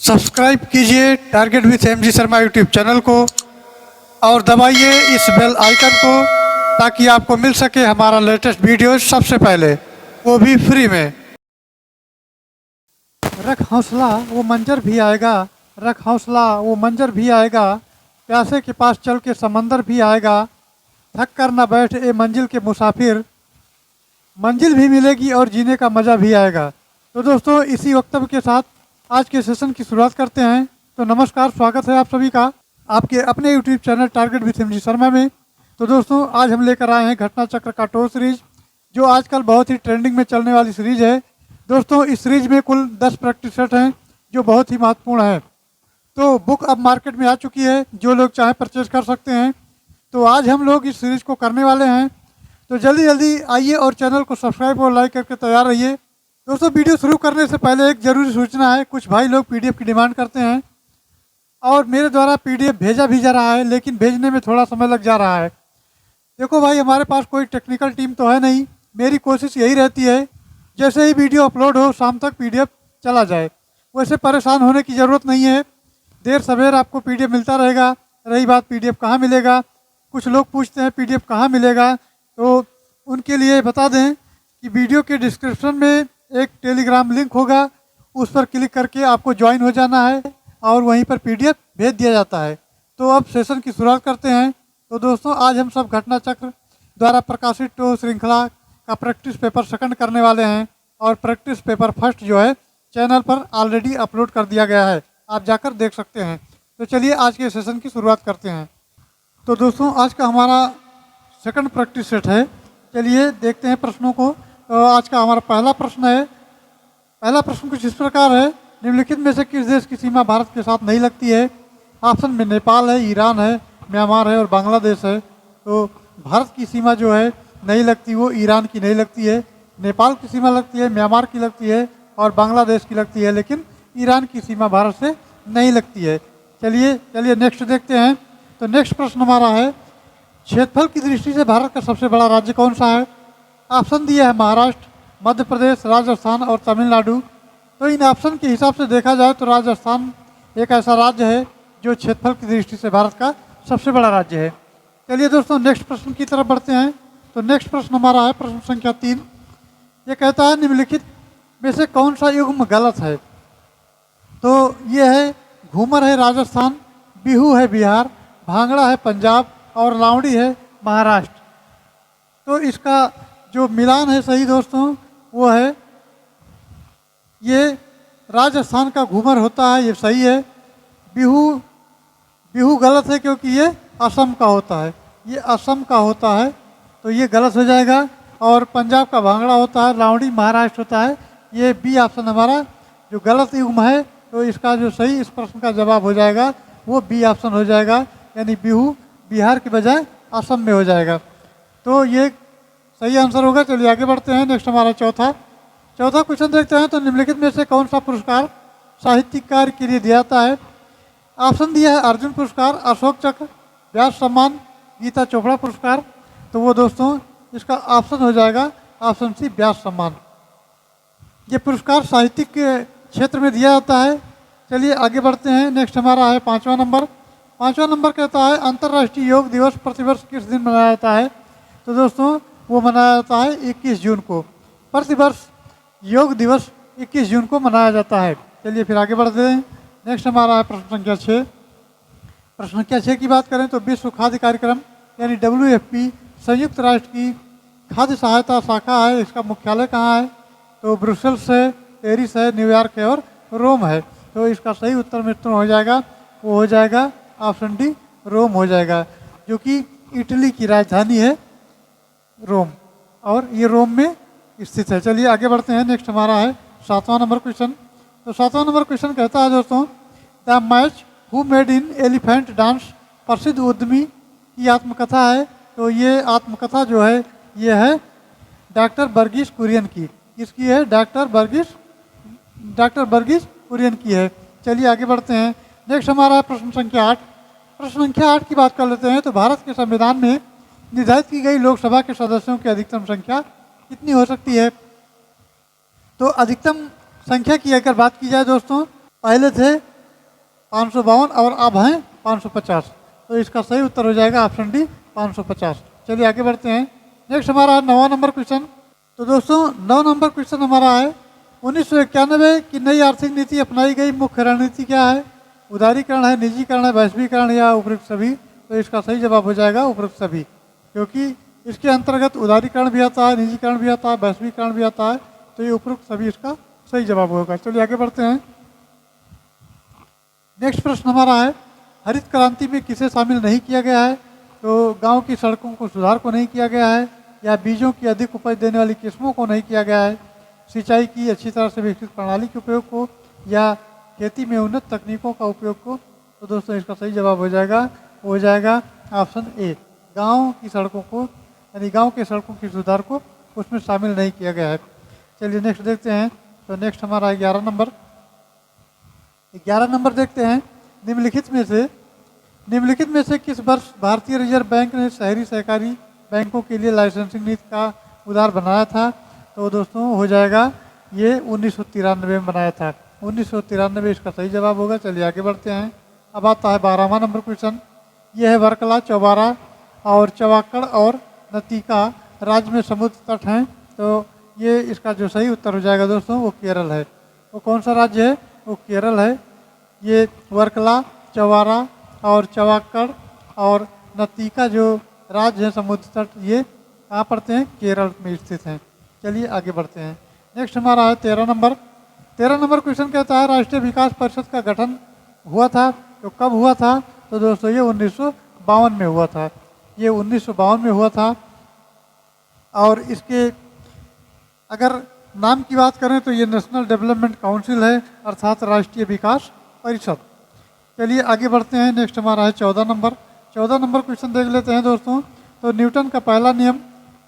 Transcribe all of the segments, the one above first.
Subscribe कीजिए target with MG Sharma YouTube channel को और दबाइए इस बेल आइकन को ताकि आपको मिल सके हमारा लेटेस्ट वीडियो सबसे पहले, वो भी फ्री में। रख हौसला वो मंजर भी आएगा, रख हौसला वो मंजर भी आएगा, प्यासे के पास चल के समंदर भी आएगा, थक कर ना बैठ ए मंजिल के मुसाफिर, मंजिल भी मिलेगी और जीने का मज़ा भी आएगा। तो दोस्तों, इसी वक्तव्य के साथ आज के सेशन की शुरुआत करते हैं। तो नमस्कार, स्वागत है आप सभी का आपके अपने YouTube channel target with MG Sharma में। तो दोस्तों, आज हम लेकर आए हैं घटना चक्र का टो सीरीज, जो आजकल बहुत ही ट्रेंडिंग में चलने वाली सीरीज है। दोस्तों, इस सीरीज में कुल 10 प्रैक्टिस सेट हैं जो बहुत ही महत्वपूर्ण है। तो बुक अब मार्केट में आ चुकी है, जो लोग चाहें परचेज कर सकते हैं। तो आज हम लोग इस सीरीज को करने वाले हैं। तो जल्दी जल्दी आइए और चैनल को सब्सक्राइब और लाइक करके तैयार रहिए। दोस्तों, वीडियो शुरू करने से पहले एक ज़रूरी सूचना है। कुछ भाई लोग पीडीएफ की डिमांड करते हैं और मेरे द्वारा पीडीएफ भेजा भी जा रहा है, लेकिन भेजने में थोड़ा समय लग जा रहा है। देखो भाई, हमारे पास कोई टेक्निकल टीम तो है नहीं। मेरी कोशिश यही रहती है जैसे ही वीडियो अपलोड हो शाम तक पीडीएफ चला जाए। वैसे परेशान होने की ज़रूरत नहीं है, देर सवेर आपको पीडीएफ मिलता रहेगा। रही बात पीडीएफ कहाँ मिलेगा, कुछ लोग पूछते हैं पीडीएफ कहाँ मिलेगा, तो उनके लिए बता दें कि वीडियो के डिस्क्रिप्शन में एक टेलीग्राम लिंक होगा, उस पर क्लिक करके आपको ज्वाइन हो जाना है और वहीं पर पीडीएफ भेज दिया जाता है। तो अब सेशन की शुरुआत करते हैं। तो दोस्तों, आज हम सब घटना चक्र द्वारा प्रकाशित टो श्रृंखला का प्रैक्टिस पेपर सेकंड करने वाले हैं और प्रैक्टिस पेपर फर्स्ट जो है चैनल पर ऑलरेडी अपलोड कर दिया गया है, आप जाकर देख सकते हैं। तो चलिए आज के सेशन की शुरुआत करते हैं। तो दोस्तों, आज का हमारा सेकंड प्रैक्टिस सेट है। चलिए देखते हैं प्रश्नों को। तो आज का हमारा पहला प्रश्न है। पहला प्रश्न कुछ इस प्रकार है, निम्नलिखित में से किस देश की सीमा भारत के साथ नहीं लगती है? ऑप्शन में नेपाल है, ईरान है, म्यांमार है और बांग्लादेश है। तो भारत की सीमा जो है नहीं लगती, वो ईरान की नहीं लगती है। नेपाल की सीमा लगती है, म्यांमार की लगती है और बांग्लादेश की लगती है, लेकिन ईरान की सीमा भारत से नहीं लगती है। चलिए नेक्स्ट देखते हैं। तो नेक्स्ट प्रश्न हमारा है, क्षेत्रफल की दृष्टि से भारत का सबसे बड़ा राज्य कौन सा है? ऑप्शन दिया है महाराष्ट्र, मध्य प्रदेश, राजस्थान और तमिलनाडु। तो इन ऑप्शन के हिसाब से देखा जाए तो राजस्थान एक ऐसा राज्य है जो क्षेत्रफल की दृष्टि से भारत का सबसे बड़ा राज्य है। चलिए दोस्तों, नेक्स्ट प्रश्न की तरफ बढ़ते हैं। तो नेक्स्ट प्रश्न हमारा है प्रश्न संख्या 3। ये कहता है, निम्नलिखित में से कौन सा युग्म गलत है? तो ये है, घूमर है राजस्थान, बिहू है बिहार, भांगड़ा है पंजाब और लावड़ी है महाराष्ट्र। तो इसका जो मिलान है सही दोस्तों वो है, ये राजस्थान का घूमर होता है, ये सही है। बिहू गलत है क्योंकि ये असम का होता है, ये असम का होता है, तो ये गलत हो जाएगा। और पंजाब का भांगड़ा होता है, लावड़ी महाराष्ट्र होता है। ये बी ऑप्शन हमारा जो गलत युग्म है, तो इसका जो सही इस प्रश्न का जवाब हो जाएगा वो बी ऑप्शन हो जाएगा, यानी बिहू बिहार के बजाय असम में हो जाएगा। तो ये सही आंसर होगा। चलिए आगे बढ़ते हैं। नेक्स्ट हमारा चौथा क्वेश्चन देखते हैं। तो निम्नलिखित में से कौन सा पुरस्कार साहित्यिक कार्य के लिए दिया जाता है? ऑप्शन दिया है अर्जुन पुरस्कार, अशोक चक्र, व्यास सम्मान, गीता चोपड़ा पुरस्कार। तो वो दोस्तों इसका ऑप्शन हो जाएगा ऑप्शन सी, व्यास सम्मान। ये पुरस्कार साहित्यिक के क्षेत्र में दिया जाता है। चलिए आगे बढ़ते हैं। नेक्स्ट हमारा है पाँचवा नंबर कहता है, अंतर्राष्ट्रीय योग दिवस प्रतिवर्ष किस दिन मनाया जाता है? तो दोस्तों वो मनाया जाता है 21 जून को। प्रतिवर्ष योग दिवस 21 जून को मनाया जाता है। चलिए फिर आगे बढ़ते हैं। नेक्स्ट हमारा है प्रश्न संख्या 6। प्रश्न संख्या 6 की बात करें तो विश्व खाद्य कार्यक्रम यानी WFP संयुक्त राष्ट्र की खाद्य सहायता शाखा है। इसका मुख्यालय कहाँ है? तो ब्रुसेल्स है, पेरिस है, न्यूयॉर्क है और रोम है। तो इसका सही उत्तर मित्रों हो जाएगा, वो हो जाएगा ऑप्शन डी, रोम हो जाएगा, जो कि इटली की राजधानी है रोम, और ये रोम में स्थित है। चलिए आगे बढ़ते हैं। नेक्स्ट हमारा है 7वां नंबर क्वेश्चन। तो 7वां नंबर क्वेश्चन कहता है दोस्तों, the match who made in elephant dance प्रसिद्ध उद्यमी की आत्मकथा है। तो ये आत्मकथा जो है ये है डॉक्टर वर्गीस कुरियन की। किसकी है? डॉक्टर वर्गीस कुरियन की है। चलिए आगे बढ़ते हैं। नेक्स्ट हमारा है प्रश्न संख्या 8। प्रश्न संख्या 8 की बात कर लेते हैं। तो भारत के संविधान में निर्धारित की गई लोकसभा के सदस्यों की अधिकतम संख्या कितनी हो सकती है? तो अधिकतम संख्या की अगर बात की जाए दोस्तों, पहले थे 552 और अब हैं 550। तो इसका सही उत्तर हो जाएगा ऑप्शन डी 550। चलिए आगे बढ़ते हैं। नेक्स्ट हमारा है 9वां नंबर क्वेश्चन। तो दोस्तों 9 नंबर क्वेश्चन हमारा है 1991 की नई आर्थिक नीति अपनाई गई मुख्य रणनीति क्या है? उदारीकरण है, निजीकरण है, वैश्वीकरण या उपरोक्त सभी? तो इसका सही जवाब हो जाएगा उपरोक्त सभी, क्योंकि इसके अंतर्गत उदारीकरण भी आता है, निजीकरण भी आता है, वैश्वीकरण भी आता है। तो ये उपरोक्त सभी इसका सही जवाब होगा। चलिए आगे बढ़ते हैं। नेक्स्ट प्रश्न हमारा है हरित क्रांति में किसे शामिल नहीं किया गया है? तो गांव की सड़कों को सुधार को नहीं किया गया है, या बीजों की अधिक उपज देने वाली किस्मों को नहीं किया गया है, सिंचाई की अच्छी तरह से विकसित प्रणाली के उपयोग को, या खेती में उन्नत तकनीकों का उपयोग को? तो दोस्तों इसका सही जवाब हो जाएगा ऑप्शन ए, गांव की सड़कों को यानी गांव के सड़कों की सुधार को उसमें शामिल नहीं किया गया है। चलिए नेक्स्ट देखते हैं। तो नेक्स्ट हमारा 11 नंबर। 11 नंबर देखते हैं। निम्नलिखित में से किस वर्ष भारतीय रिजर्व बैंक ने शहरी सहकारी बैंकों के लिए लाइसेंसिंग नीति का उदार बनाया था? तो दोस्तों हो जाएगा ये 1993 में बनाया था। 1993 इसका सही जवाब होगा। चलिए आगे बढ़ते हैं। अब आता है 12वां नंबर क्वेश्चन। यह है वर्कला, चौबारा और चवाकड़ और नतीका राज्य में समुद्र तट हैं। तो ये इसका जो सही उत्तर हो जाएगा दोस्तों वो केरल है। वो कौन सा राज्य है? वो केरल है। ये वर्कला, चौबारा और चवाकड़ और नतीका जो राज्य है समुद्र तट, ये कहाँ पड़ते हैं? केरल में स्थित हैं। चलिए आगे बढ़ते हैं। नेक्स्ट हमारा है 13 नंबर। 13 नंबर क्वेश्चन कहता है राष्ट्रीय विकास परिषद का गठन हुआ था, तो कब हुआ था? तो दोस्तों ये 1952 में हुआ था। ये 1952 में हुआ था। और इसके अगर नाम की बात करें तो ये नेशनल डेवलपमेंट काउंसिल है, अर्थात राष्ट्रीय विकास परिषद। चलिए आगे बढ़ते हैं। नेक्स्ट हमारा है 14 नंबर। 14 नंबर क्वेश्चन देख लेते हैं दोस्तों। तो न्यूटन का पहला नियम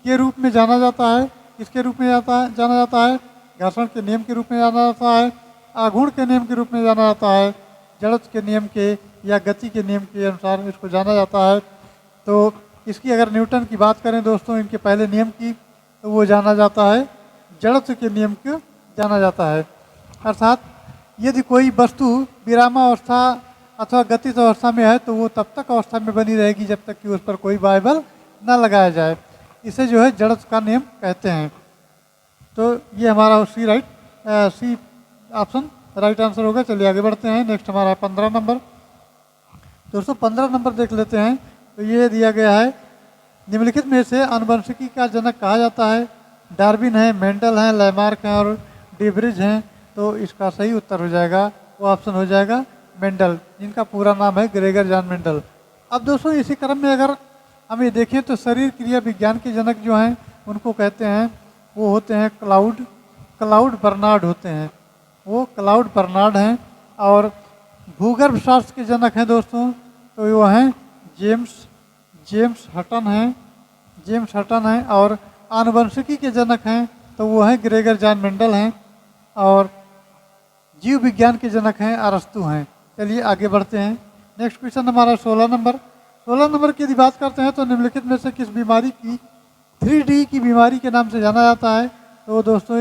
के रूप में जाना जाता है, किसके रूप में जाना जाता है? घर्षण के नियम के रूप में जाना जाता है, आघूर्ण के नियम के रूप में जाना जाता है, जड़त्व के नियम के या गति के नियम के अनुसार इसको जाना जाता है। तो इसकी अगर न्यूटन की बात करें दोस्तों, इनके पहले नियम की, तो वो जाना जाता है जड़त्व के नियम को जाना जाता है। अर्थात यदि कोई वस्तु विरामावस्था अथवा गतिज अवस्था में है तो वो तब तक अवस्था में बनी रहेगी जब तक कि उस पर कोई बाइबल न लगाया जाए। इसे जो है जड़त्व का नियम कहते हैं। तो ये हमारा सी ऑप्शन राइट आंसर होगा। चलिए आगे बढ़ते हैं। नेक्स्ट हमारा 15 नंबर। दोस्तों 15 नंबर देख लेते हैं। तो ये दिया गया है निम्नलिखित में से आनुवंशिकी का जनक कहा जाता है? डार्विन है, मेंडल है, लैमार्क है और डिब्रिज हैं। तो इसका सही उत्तर हो जाएगा, वो ऑप्शन हो जाएगा मेंडल, जिनका पूरा नाम है ग्रेगर जॉन मेंडल। अब दोस्तों इसी क्रम में अगर हम ये देखें तो शरीर क्रिया विज्ञान के जनक जो हैं उनको कहते हैं, वो होते हैं क्लाउड बर्नार्ड होते हैं, वो क्लाउड बर्नार्ड हैं। और भूगर्भ शास्त्र के जनक हैं दोस्तों, तो वो हैं जेम्स हटन हैं। और आनुवंशिकी के जनक हैं तो वो हैं ग्रेगर जॉन मेंडल हैं। और जीव विज्ञान के जनक हैं अरस्तु हैं। चलिए आगे बढ़ते हैं। नेक्स्ट क्वेश्चन हमारा 16 नंबर। 16 नंबर की यदि बात करते हैं तो निम्नलिखित में से किस बीमारी की 3D की बीमारी के नाम से जाना जाता है? तो दोस्तों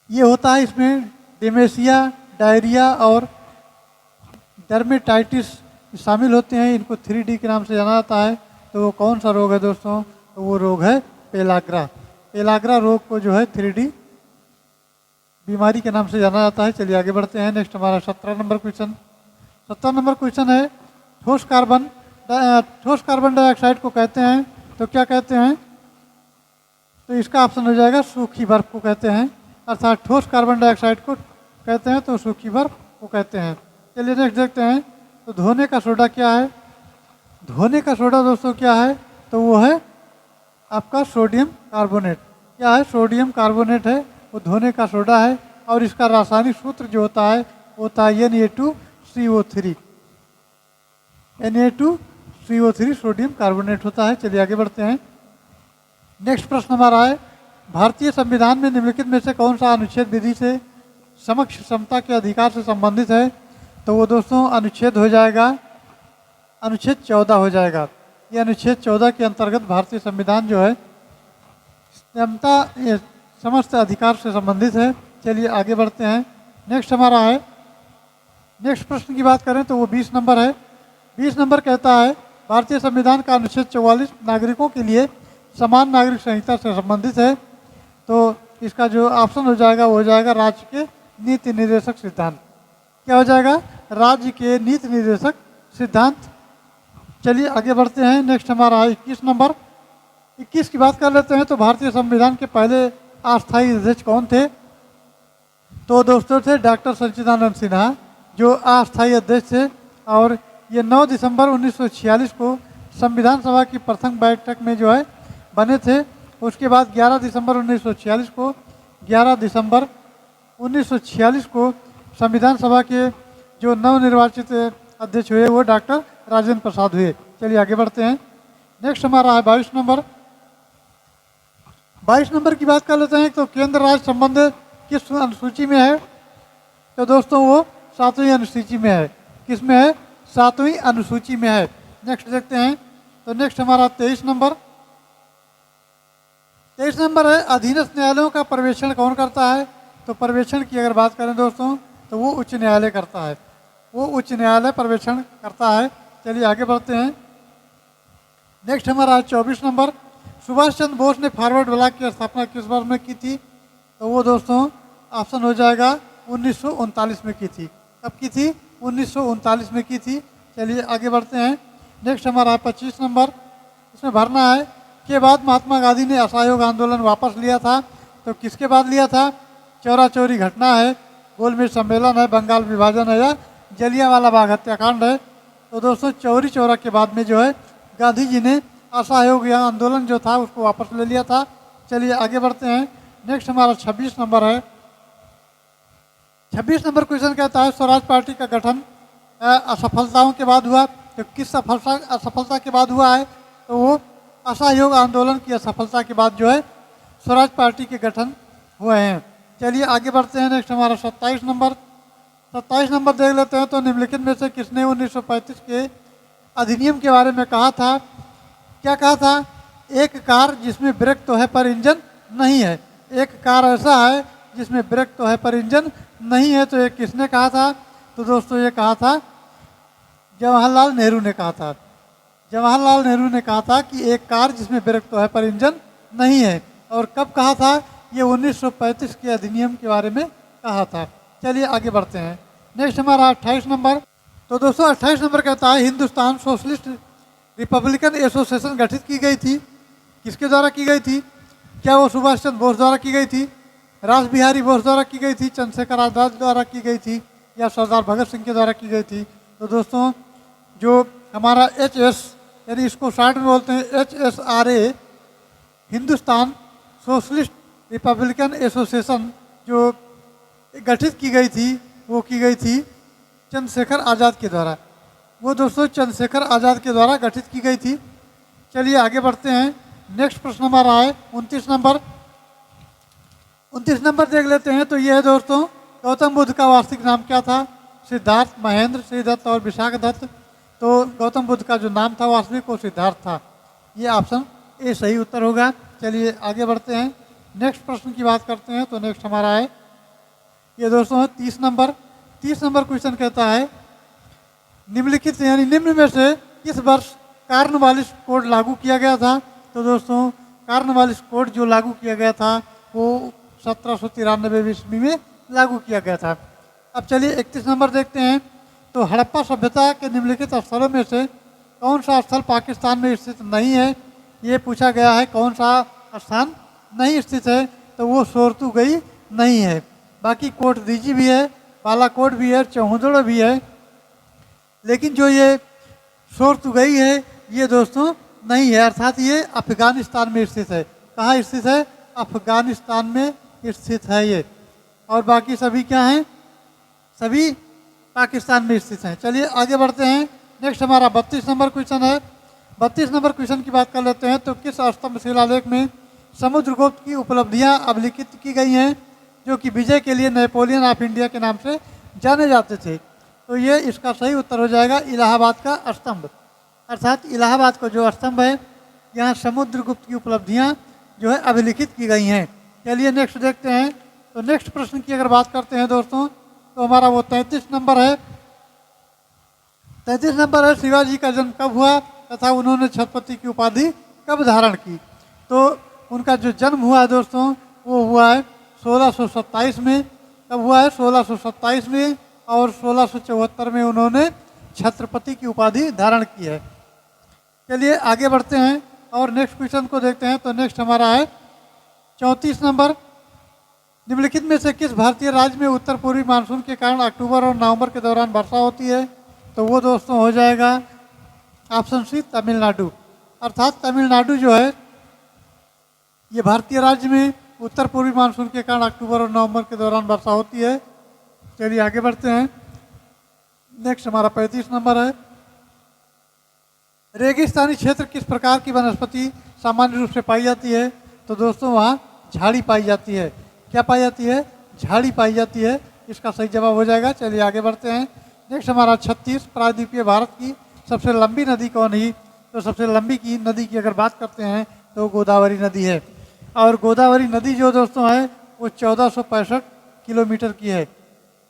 ये होता है, इसमें डिमेंशिया, डायरिया और डर्मेटाइटिस शामिल होते हैं। इनको 3D के नाम से जाना जाता है। तो वो कौन सा रोग है दोस्तों? तो वो रोग है पेलाग्रा रोग को जो है 3D बीमारी के नाम से जाना जाता है। चलिए आगे बढ़ते हैं। नेक्स्ट हमारा 17 नंबर क्वेश्चन। 17 नंबर क्वेश्चन है ठोस कार्बन डाइऑक्साइड को कहते हैं, तो क्या कहते हैं? तो इसका ऑप्शन हो जाएगा सूखी बर्फ को कहते हैं। अर्थात ठोस कार्बन डाइऑक्साइड को कहते हैं तो सूखी बर्फ को कहते हैं। चलिए नेक्स्ट देखते हैं। तो धोने का सोडा क्या है? धोने का सोडा दोस्तों क्या है? तो वो है आपका सोडियम कार्बोनेट। क्या है? सोडियम कार्बोनेट है, वो धोने का सोडा है। और इसका रासायनिक सूत्र जो होता है वो होता है Na2CO3। Na2CO3 सोडियम कार्बोनेट होता है। चलिए आगे बढ़ते हैं। नेक्स्ट प्रश्न हमारा है भारतीय संविधान में निम्नलिखित में से कौन सा अनुच्छेद विधि से समक्ष समता के अधिकार से संबंधित है? तो वो दोस्तों अनुच्छेद हो जाएगा, अनुच्छेद 14 हो जाएगा। ये अनुच्छेद 14 के अंतर्गत भारतीय संविधान जो है समस्त अधिकार से संबंधित है। चलिए आगे बढ़ते हैं। नेक्स्ट हमारा है नेक्स्ट प्रश्न की बात करें तो वो 20 नंबर है। 20 नंबर कहता है भारतीय संविधान का अनुच्छेद 44 नागरिकों के लिए समान नागरिक संहिता से संबंधित है। तो इसका जो ऑप्शन हो जाएगा वो हो जाएगा राज्य के नीति निर्देशक सिद्धांत। क्या हो जाएगा? राज्य के नीति निर्देशक सिद्धांत। चलिए आगे बढ़ते हैं। नेक्स्ट हमारा है 21 नंबर। 21 की बात कर लेते हैं। तो भारतीय संविधान के पहले अस्थायी अध्यक्ष कौन थे? तो दोस्तों थे डॉक्टर सच्चिदानंद सिन्हा, जो अस्थायी अध्यक्ष थे। और ये 9 दिसंबर 1946 को संविधान सभा की प्रथम बैठक में जो है बने थे। उसके बाद 11 दिसंबर 1946 को 11 दिसंबर 1946 को संविधान सभा के जो नवनिर्वाचित अध्यक्ष हुए वो डॉक्टर राजेंद्र प्रसाद हुए। चलिए आगे बढ़ते हैं। नेक्स्ट हमारा है 22 नंबर। 22 नंबर की बात कर लेते हैं। तो केंद्र राज्य संबंध किस अनुसूची में है? तो दोस्तों वो 7वीं अनुसूची में है। किस में है? 7वीं अनुसूची में है। नेक्स्ट देखते हैं। तो नेक्स्ट हमारा 23 नंबर। 23 नंबर है अधीनस्थ न्यायालयों का पर्यवेक्षण कौन करता है? तो पर्यवेक्षण की अगर बात करें दोस्तों तो वो उच्च न्यायालय करता है। वो उच्च न्यायालय पर्यवेक्षण करता है। चलिए आगे बढ़ते हैं। नेक्स्ट हमारा है 24 नंबर। सुभाष चंद्र बोस ने फॉरवर्ड ब्लॉक की स्थापना किस वर्ष में की थी? तो वो दोस्तों ऑप्शन हो जाएगा 1939 में की थी। कब की थी? 1939 में की थी। चलिए आगे बढ़ते हैं। नेक्स्ट हमारा है 25 नंबर। इसमें भरना है के बाद महात्मा गांधी ने असहयोग आंदोलन वापस लिया था। तो किसके बाद लिया था? चौरा चौरी घटना है, गोलमेज सम्मेलन है, बंगाल विभाजन है या जलियांवाला बाग हत्याकांड है। तो दोस्तों चौरी चौरा के बाद में जो है गांधी जी ने असहयोग आंदोलन जो था उसको वापस ले लिया था। चलिए आगे बढ़ते हैं। नेक्स्ट हमारा 26 नंबर है। 26 नंबर क्वेश्चन कहता है स्वराज पार्टी का गठन असफलताओं के बाद हुआ। तो किस असफलता के बाद हुआ है? तो वो असहयोग आंदोलन की असफलता के बाद जो है स्वराज पार्टी के गठन हुए हैं। चलिए आगे बढ़ते हैं। नेक्स्ट हमारा 27 नंबर। 27 नंबर देख लेते हैं। तो निम्नलिखित में से किसने 1935 के अधिनियम के बारे में कहा था? क्या कहा था? एक कार जिसमें ब्रेक तो है पर इंजन नहीं है। एक कार ऐसा है जिसमें ब्रेक तो है पर इंजन नहीं है। तो ये किसने कहा था? तो दोस्तों ये कहा था जवाहरलाल नेहरू ने कहा था। जवाहरलाल नेहरू ने कहा था कि एक कार जिसमें ब्रेक तो है पर इंजन नहीं है। और कब कहा था? ये 1935 के अधिनियम के बारे में कहा था। चलिए आगे बढ़ते हैं। नेक्स्ट हमारा 28 नंबर। तो दोस्तों 28 नंबर कहता है हिंदुस्तान सोशलिस्ट रिपब्लिकन एसोसिएशन गठित की गई थी। किसके द्वारा की गई थी? क्या वो सुभाष चंद्र बोस द्वारा की गई थी, रास बिहारी बोस द्वारा की गई थी, चंद्रशेखर आजाद द्वारा की गई थी या सरदार भगत सिंह के द्वारा की गई थी? तो दोस्तों जो हमारा HS यानी इसको शॉर्ट में बोलते हैं HSRA Hindustan socialist Republican association जो गठित की गई थी वो की गई थी चंद्रशेखर आज़ाद के द्वारा। वो दोस्तों चंद्रशेखर आज़ाद के द्वारा गठित की गई थी। चलिए आगे बढ़ते हैं। नेक्स्ट प्रश्न हमारा है 29 नंबर। 29 नंबर देख लेते हैं। तो ये है दोस्तों गौतम बुद्ध का वास्तविक नाम क्या था? सिद्धार्थ, महेंद्र, श्रीदत्त और विशाखदत्त। तो गौतम बुद्ध का जो नाम था वास्तविक वो सिद्धार्थ था। ये ऑप्शन ए सही उत्तर होगा। चलिए आगे बढ़ते हैं। नेक्स्ट प्रश्न की बात करते हैं। तो नेक्स्ट हमारा है ये दोस्तों 30 नंबर। 30 नंबर क्वेश्चन कहता है निम्नलिखित यानी निम्न में से किस वर्ष कार्नवालिस कोड लागू किया गया था? तो दोस्तों कार्नवालिस कोड जो लागू किया गया था वो 1793 ईस्वी में लागू किया गया था। अब चलिए 31 नंबर देखते हैं। तो हड़प्पा सभ्यता के निम्नलिखित स्थलों में से कौन सा स्थल पाकिस्तान में स्थित नहीं है? ये पूछा गया है कौन सा स्थान नहीं स्थित है। तो वो सोरतुगई नहीं है। बाकी कोट दीजी भी है, बालाकोट भी है, चौहदड़ भी है। लेकिन जो ये सोरतुगई है ये दोस्तों नहीं है, अर्थात ये अफगानिस्तान में स्थित है। कहाँ स्थित है? अफगानिस्तान में स्थित है ये। और बाकी सभी क्या हैं? सभी पाकिस्तान में स्थित हैं। चलिए आगे बढ़ते हैं। नेक्स्ट हमारा 32 नंबर क्वेश्चन है। 32 नंबर क्वेश्चन की बात कर लेते हैं। तो किस स्तंभ शिलालेख में समुद्रगुप्त की उपलब्धियां अभिलिखित की गई हैं जो कि विजय के लिए नेपोलियन ऑफ इंडिया के नाम से जाने जाते थे? तो ये इसका सही उत्तर हो जाएगा इलाहाबाद का स्तंभ। अर्थात इलाहाबाद का जो स्तंभ है यहाँ समुद्रगुप्त की उपलब्धियाँ जो है अभिलिखित की गई हैं। चलिए नेक्स्ट देखते हैं। तो नेक्स्ट प्रश्न की अगर बात करते हैं दोस्तों तो हमारा वो 33 नंबर है। 33 नंबर है शिवाजी का जन्म कब हुआ तथा उन्होंने छत्रपति की उपाधि कब धारण की। तो उनका जो जन्म हुआ है दोस्तों वो हुआ है 1627 में। कब हुआ है? 1627 में। और 1674 में उन्होंने छत्रपति की उपाधि धारण की है। चलिए आगे बढ़ते हैं और नेक्स्ट क्वेश्चन को देखते हैं। तो नेक्स्ट हमारा है 34 नंबर। निम्नलिखित में से किस भारतीय राज्य में उत्तर पूर्वी मानसून के कारण अक्टूबर और नवंबर के दौरान वर्षा होती है? तो वो दोस्तों हो जाएगा ऑप्शन सी तमिलनाडु। अर्थात तमिलनाडु जो है ये भारतीय राज्य में उत्तर पूर्वी मानसून के कारण अक्टूबर और नवंबर के दौरान वर्षा होती है। चलिए आगे बढ़ते हैं। नेक्स्ट हमारा 35 नंबर है। रेगिस्तानी क्षेत्र किस प्रकार की वनस्पति सामान्य रूप से पाई जाती है? तो दोस्तों वहाँ झाड़ी पाई जाती है। क्या पाई जाती है? झाड़ी पाई जाती है। इसका सही जवाब हो जाएगा। चलिए आगे बढ़ते हैं। नेक्स्ट हमारा 36। प्रायद्वीपीय भारत की सबसे लंबी नदी कौन है? तो सबसे लंबी की नदी की अगर बात करते हैं तो गोदावरी नदी है। और गोदावरी नदी जो दोस्तों है वो 1465 किलोमीटर की है।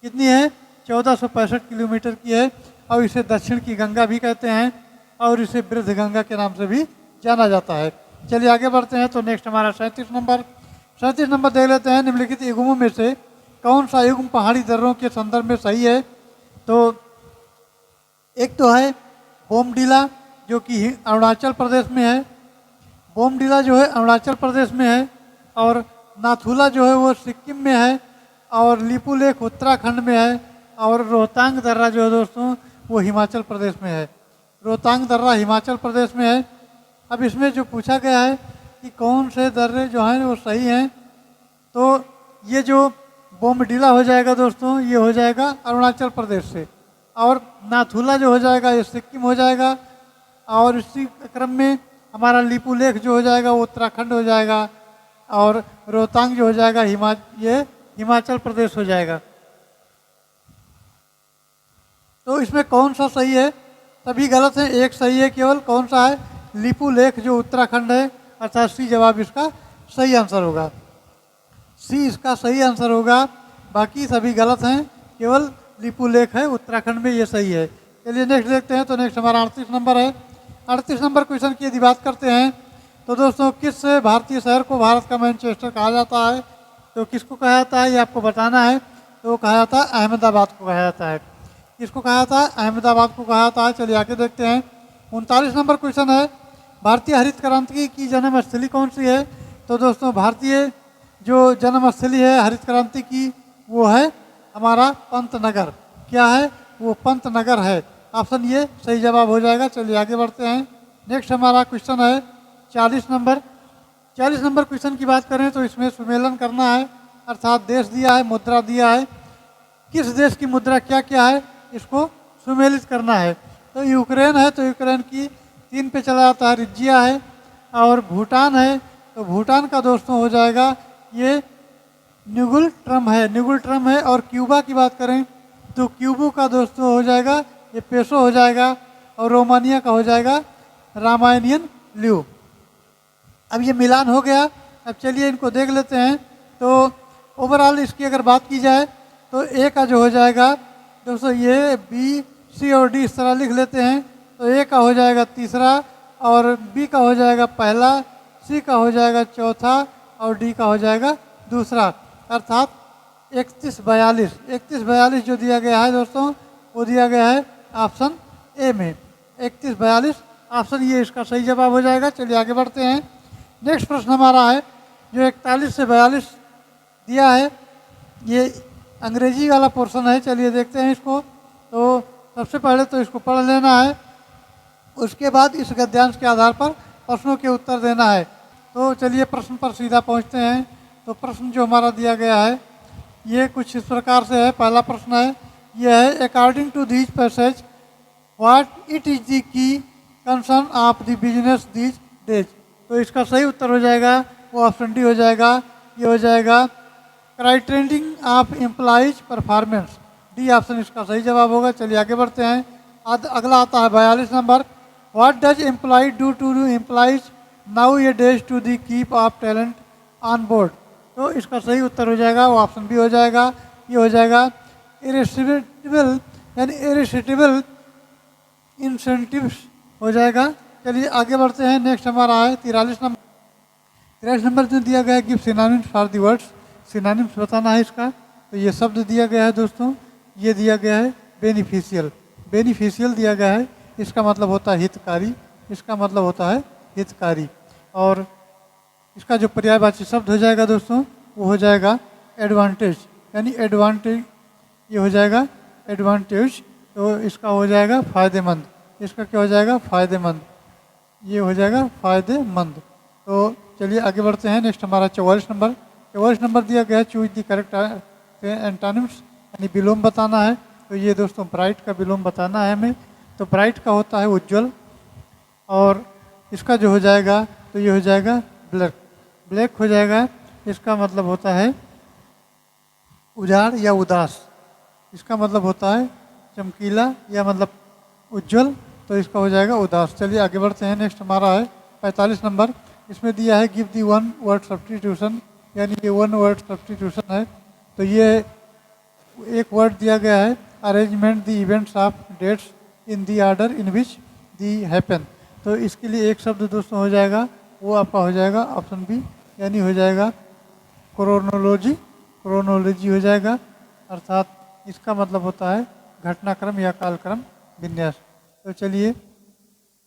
कितनी है? 1465 किलोमीटर की है। और इसे दक्षिण की गंगा भी कहते हैं और इसे वृद्ध गंगा के नाम से भी जाना जाता है। चलिए आगे बढ़ते हैं। तो नेक्स्ट हमारा 37 नंबर। 37 नंबर देख लेते हैं। निम्नलिखित युग्मों में से कौन सा युग्म पहाड़ी दर्रों के संदर्भ में सही है? तो एक तो है बोमडिला जो कि अरुणाचल प्रदेश में है। बोमडिला जो है अरुणाचल प्रदेश में है। और नाथुला जो है वो सिक्किम में है। और लिपुलेख उत्तराखंड में है। और रोहतांग दर्रा जो है दोस्तों वो हिमाचल प्रदेश में है। रोहतांग दर्रा हिमाचल प्रदेश में है। अब इसमें जो पूछा गया है कि कौन से दर्रे जो हैं वो सही हैं, तो ये जो बोमडिला हो जाएगा दोस्तों ये हो जाएगा अरुणाचल प्रदेश से। और नाथुला जो हो जाएगा ये सिक्किम हो जाएगा। और इसी क्रम में हमारा लिपुलेख जो हो जाएगा वो उत्तराखंड हो जाएगा। और रोहतांग जो हो जाएगा ये हिमाचल प्रदेश हो जाएगा। तो इसमें कौन सा सही है? सभी गलत हैं, एक सही है केवल। कौन सा है? लिपुलेख जो उत्तराखंड है। अर्थात सी जवाब इसका सही आंसर होगा। सी इसका सही आंसर होगा। बाकी सभी गलत हैं, केवल लिपुलेख है उत्तराखंड में, ये सही है। चलिए नेक्स्ट देखते हैं। तो नेक्स्ट हमारा 38 नंबर है। 38 नंबर क्वेश्चन की यदि बात करते हैं तो दोस्तों किस भारतीय शहर को भारत का मैनचेस्टर कहा जाता है? तो किसको कहा जाता है ये आपको बताना है। तो कहा जाता है अहमदाबाद को कहा जाता है। किसको कहा जाता है? अहमदाबाद को कहा जाता है। चलिए आगे देखते हैं। 39 नंबर क्वेश्चन है। भारतीय हरित क्रांति की जन्मस्थली कौन सी है? तो दोस्तों भारतीय जो जन्मस्थली है हरित क्रांति की वो है हमारा पंतनगर। क्या है? वो पंतनगर है। ऑप्शन ये सही जवाब हो जाएगा। चलिए आगे बढ़ते हैं। नेक्स्ट हमारा क्वेश्चन है 40 नंबर। 40 नंबर क्वेश्चन की बात करें तो इसमें सुमेलन करना है। अर्थात देश दिया है, मुद्रा दिया है। किस देश की मुद्रा क्या क्या है इसको सुमेलित करना है। तो यूक्रेन है तो यूक्रेन की 3 पे चला जाता है रिजिया है। और भूटान है तो भूटान का दोस्तों हो जाएगा ये न्यूगुल ट्रम है। न्यूगुल ट्रम है। और क्यूबा की बात करें तो क्यूबो का दोस्तों हो जाएगा ये पेसो हो जाएगा। और रोमानिया का हो जाएगा रामायनियन ल्यू। अब ये मिलान हो गया। अब चलिए इनको देख लेते हैं। तो ओवरऑल इसकी अगर बात की जाए तो ए का जो हो जाएगा दोस्तों ये बी सी और डी इस तरह लिख लेते हैं। तो ए का हो जाएगा तीसरा और बी का हो जाएगा पहला, सी का हो जाएगा चौथा और डी का हो जाएगा दूसरा। अर्थात 3142 जो दिया गया है दोस्तों वो दिया गया है ऑप्शन ए में। 3142 ऑप्शन ये इसका सही जवाब हो जाएगा। चलिए आगे बढ़ते हैं। नेक्स्ट प्रश्न हमारा है जो 41 से 42 दिया है। ये अंग्रेजी वाला पोर्शन है। चलिए देखते हैं इसको। तो सबसे पहले तो इसको पढ़ लेना है। उसके बाद इस गद्यांश के आधार पर प्रश्नों के उत्तर देना है। तो चलिए प्रश्न पर सीधा पहुंचते हैं। तो प्रश्न जो हमारा दिया गया है ये कुछ इस प्रकार से है। पहला प्रश्न है यह है according to these passage what it is the key concern of the business these days. तो इसका सही उत्तर हो जाएगा वो ऑप्शन डी हो जाएगा। ये हो जाएगा criterion of employees performance. D option इसका सही जवाब होगा। चलिए आगे बढ़ते हैं। अगला आता है 42 number. What does employ do to employees nowadays to the keep of talent on board. तो इसका सही उत्तर हो जाएगा वो ऑप्शन बी हो जाएगा। ये हो जाएगा इरेसिटिबल यानी इरेसिटिबल इंसेंटिव्स हो जाएगा। चलिए आगे बढ़ते हैं। नेक्स्ट हमारा है 43 नंबर। 43 नंबर जो दिया गया है give synonyms for the words. Synonyms बताना है इसका। तो ये शब्द दिया गया है दोस्तों, ये दिया गया है बेनिफिशियल। बेनिफिशियल दिया गया है, इसका मतलब होता है हितकारी, इसका मतलब होता है हितकारी। और इसका जो पर्यायवाची शब्द हो जाएगा दोस्तों वो हो जाएगा एडवांटेज, यानी एडवांटेज, ये हो जाएगा एडवांटेज। तो इसका हो जाएगा फ़ायदेमंद, इसका क्या हो जाएगा फायदेमंद, ये हो जाएगा फायदेमंद। तो चलिए आगे बढ़ते हैं। नेक्स्ट हमारा 44 नंबर। 44 नंबर दिया गया है चूज दी करेक्ट एंटोनिम्स, यानी विलोम बताना है। तो ये दोस्तों ब्राइट का विलोम बताना है हमें। तो ब्राइट का होता है उज्जवल, और इसका जो हो जाएगा तो ये हो जाएगा ब्लैक। ब्लैक हो जाएगा, इसका मतलब होता है उजाड़ या उदास, इसका मतलब होता है चमकीला या मतलब उज्जवल, तो इसका हो जाएगा उदास। चलिए आगे बढ़ते हैं। नेक्स्ट हमारा है 45 नंबर। इसमें दिया है गिव दी वन वर्ड सब्स्टिट्यूशन, यानी ये वन वर्ड सब्स्टिट्यूशन है। तो ये एक वर्ड दिया गया है arrangement the events of dates in the order in which the happen. तो इसके लिए एक शब्द दोस्तों हो जाएगा, वो आपका हो जाएगा ऑप्शन बी, यानी हो जाएगा क्रोनोलॉजी। क्रोनोलॉजी हो जाएगा, अर्थात इसका मतलब होता है घटनाक्रम या कालक्रम विन्यास। तो चलिए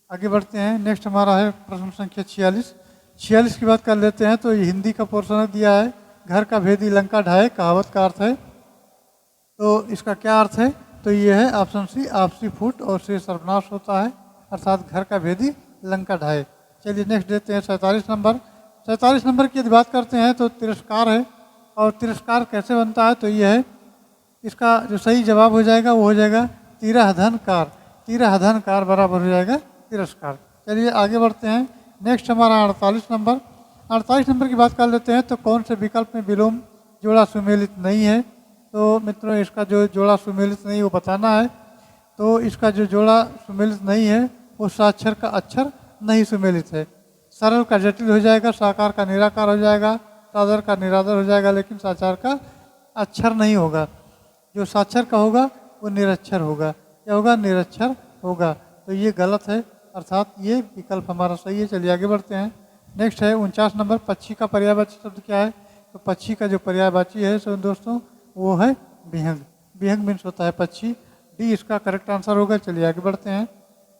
आगे बढ़ते हैं। नेक्स्ट हमारा है प्रश्न संख्या 46। 46 की बात कर लेते हैं। तो ये हिंदी का पोर्शन दिया है घर का भेदी लंका ढाए, कहावत का अर्थ है। तो इसका क्या अर्थ है? तो ये है ऑप्शन सी आपसी फूट और से सर्वनाश होता है, अर्थात घर का भेदी लंका ढाए। चलिए नेक्स्ट देते हैं 47 नंबर। 47 नंबर की यदि बात करते हैं तो तिरस्कार है, और तिरस्कार कैसे बनता है? तो ये है, इसका जो सही जवाब हो जाएगा वो हो जाएगा तिरहधनकार। तिरहधनकार बराबर हो जाएगा तिरस्कार। चलिए आगे बढ़ते हैं। नेक्स्ट हमारा 48 नंबर। 48 नंबर की बात कर लेते हैं। तो कौन से विकल्प में विलोम जोड़ा सुमेलित नहीं है? तो मित्रों इसका जो जोड़ा सुमेलित नहीं वो बताना है। तो इसका जो जोड़ा सुमेलित नहीं है वो साक्षर का अक्षर नहीं सुमेलित है। सरल का जटिल हो जाएगा, साकार का निराकार हो जाएगा, सादर का निरादर हो जाएगा, लेकिन साचार का अक्षर नहीं होगा। जो साक्षर का होगा वो निरक्षर होगा, क्या होगा? निरक्षर होगा। तो ये गलत है, अर्थात ये विकल्प हमारा सही है। चलिए आगे बढ़ते हैं। नेक्स्ट है 49 नंबर। पक्षी का पर्यायवाची शब्द क्या है? तो पक्षी का जो पर्यायवाची है सो दोस्तों वो है विहंग। विहंग मीन्स होता है पक्षी। डी इसका करेक्ट आंसर होगा। चलिए आगे बढ़ते हैं।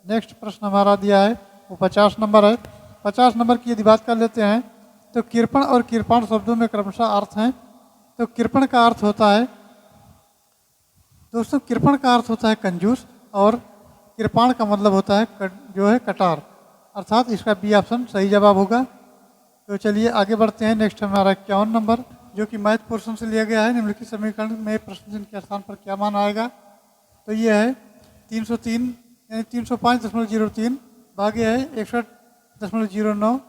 नेक्स्ट प्रश्न हमारा दिया है वो 50 नंबर है। 50 नंबर की यदि बात कर लेते हैं तो कृपण और कृपाण शब्दों में क्रमशः अर्थ हैं। तो कृपण का अर्थ होता है दोस्तों, कृपण का अर्थ होता है कंजूस, और कृपाण का मतलब होता है जो है कटार, अर्थात इसका बी ऑप्शन सही जवाब होगा। तो चलिए आगे बढ़ते हैं। नेक्स्ट हमारा 51 नंबर, जो कि मैथ पोर्शन से लिया गया है। निम्नलिखित समीकरण में प्रश्न चिन्ह के स्थान पर क्या मान आएगा? तो ये है 303 यानी 305.03 भागे है 61.09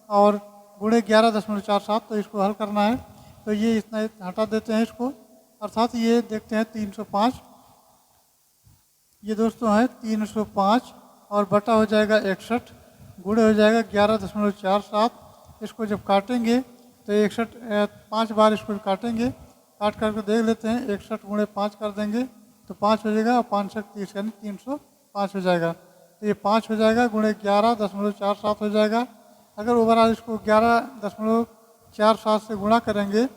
और गुणे 11.47। तो इसको हल करना है। तो ये इतना हटा देते हैं इसको, अर्थात ये देखते हैं 305, ये दोस्तों है 305 और बटा हो जाएगा 61, गुणे हो जाएगा 11.47। इसको जब काटेंगे तो 61 5 बार इसको काटेंगे, काट करके देख लेते हैं। 61 गुणे 5 कर देंगे तो 5 हो जाएगा, और 5 30 यानी 305 हो जाएगा। तो ये 5 हो जाएगा, गुणे 11.47 हो जाएगा। अगर ओवरऑल इसको 11.47 से गुणा करेंगे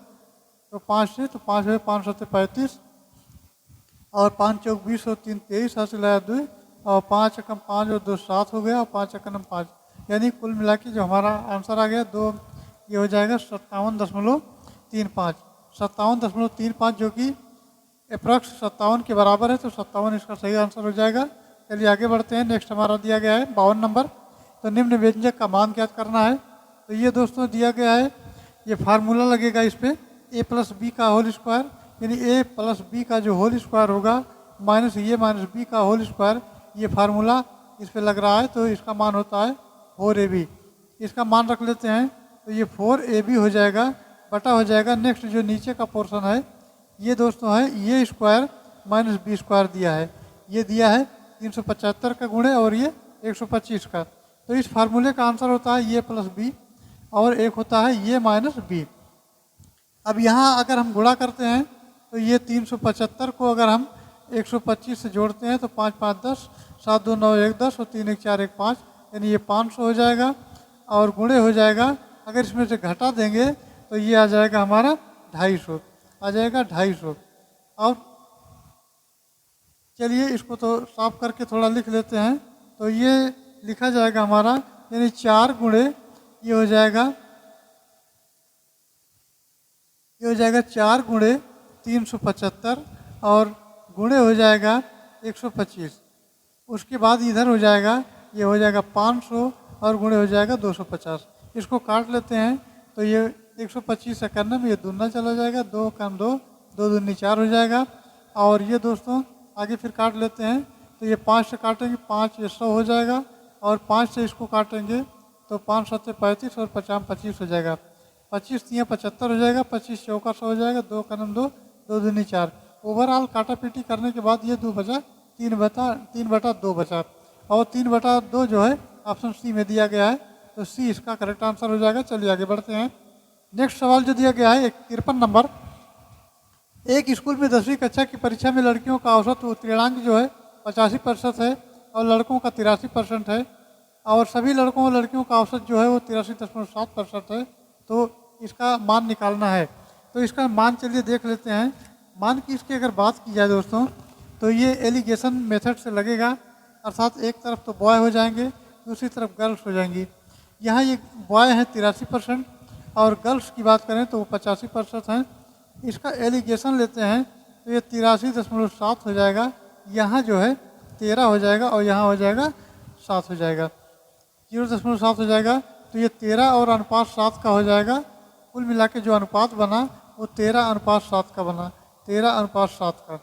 तो 5 से, तो 5 है 5 7 35 और 5 चौक 20 और 3 23 हासिल लाया 2 और 5 एकम 5 और 2 7 हो गया और 5 एकम 5, यानी कुल मिला के जो हमारा आंसर आ गया 2, ये हो जाएगा 57.35। 57.35 जो कि अप्रॉक्स 57 के बराबर है। तो 57 इसका सही आंसर हो जाएगा। चलिए आगे बढ़ते हैं। नेक्स्ट हमारा दिया गया है 52 नंबर। तो निम्न व्यंजक का मान ज्ञात करना है। तो ये दोस्तों दिया गया है, ये फार्मूला लगेगा इस पर a प्लस बी का होल स्क्वायर, यानी a प्लस बी का जो होल स्क्वायर होगा माइनस ये माइनस बी का होल स्क्वायर, ये फार्मूला इस पर लग रहा है। तो इसका मान होता है 4ab। इसका मान रख लेते हैं। तो ये 4ab हो जाएगा, बटा हो जाएगा नेक्स्ट जो नीचे का पोर्शन है ये दोस्तों है ये स्क्वायर माइनस बी स्क्वायर दिया है, ये दिया है 375 का गुणे और ये 125 का। तो इस फार्मूले का आंसर होता है ये प्लस बी और एक होता है ये माइनस बी। अब यहाँ अगर हम गुणा करते हैं तो ये 375 को अगर हम 125 से जोड़ते हैं तो 5 5 10, 7 2 9 1 10 और 3 1 4 1 5, यानी ये 500 हो जाएगा। और गुणे हो जाएगा, अगर इसमें से घटा देंगे तो ये आ जाएगा हमारा 250, आ जाएगा 250। और चलिए इसको तो साफ करके थोड़ा लिख लेते हैं। तो ये लिखा जाएगा हमारा, यानी 4 गुणे ये हो जाएगा, ये हो जाएगा 4 गुणे 375 और गुणे हो जाएगा 125। उसके बाद इधर हो जाएगा, ये हो जाएगा 500 और गुणे हो जाएगा 250। इसको काट लेते हैं तो ये 125 से करने में ये दूना चला जाएगा, 2 कम 2, 2 दूनी 4 हो जाएगा। और ये दोस्तों आगे फिर काट लेते हैं तो ये 5 से काटेंगे, 5 ये 100 हो जाएगा। और 5 से इसको काटेंगे तो 5 7 35 और 50 25 हो जाएगा, 25 3 75 हो जाएगा, 25 चौका 100 हो जाएगा, 2 कम 2, 2 दूनी 4। ओवरऑल काटा पीटी करने के बाद ये 2 बचा, 3/2 बचा। और 3/2 जो है ऑप्शन सी में दिया गया है, तो सी इसका करेक्ट आंसर हो जाएगा। चलिए आगे बढ़ते हैं। नेक्स्ट सवाल जो दिया गया है 53 नंबर। एक स्कूल में 10वीं कक्षा की परीक्षा में लड़कियों का औसत उत्तीर्णांक जो है 85% है और लड़कों का 83% है, और सभी लड़कों और लड़कियों का औसत जो है वो 83.7% है। तो इसका मान निकालना है। तो इसका मान चलिए देख लेते हैं। मान की इसकी अगर बात की जाए दोस्तों, तो ये एलिगेशन मेथड से लगेगा, अर्थात एक तरफ तो बॉय हो जाएंगे, दूसरी तरफ गर्ल्स हो जाएंगी। यहाँ ये बॉय हैं 83% और गर्ल्स की बात करें तो वो 85% हैं। इसका एलिगेशन लेते हैं तो ये 83.7 हो जाएगा, यहाँ जो है 13 हो जाएगा और यहाँ हो जाएगा 7 हो जाएगा, 0.7 हो जाएगा। तो ये 13 और अनुपात 7 का हो जाएगा। कुल मिला के जो अनुपात बना वो 13:7 का बना, 13:7 का।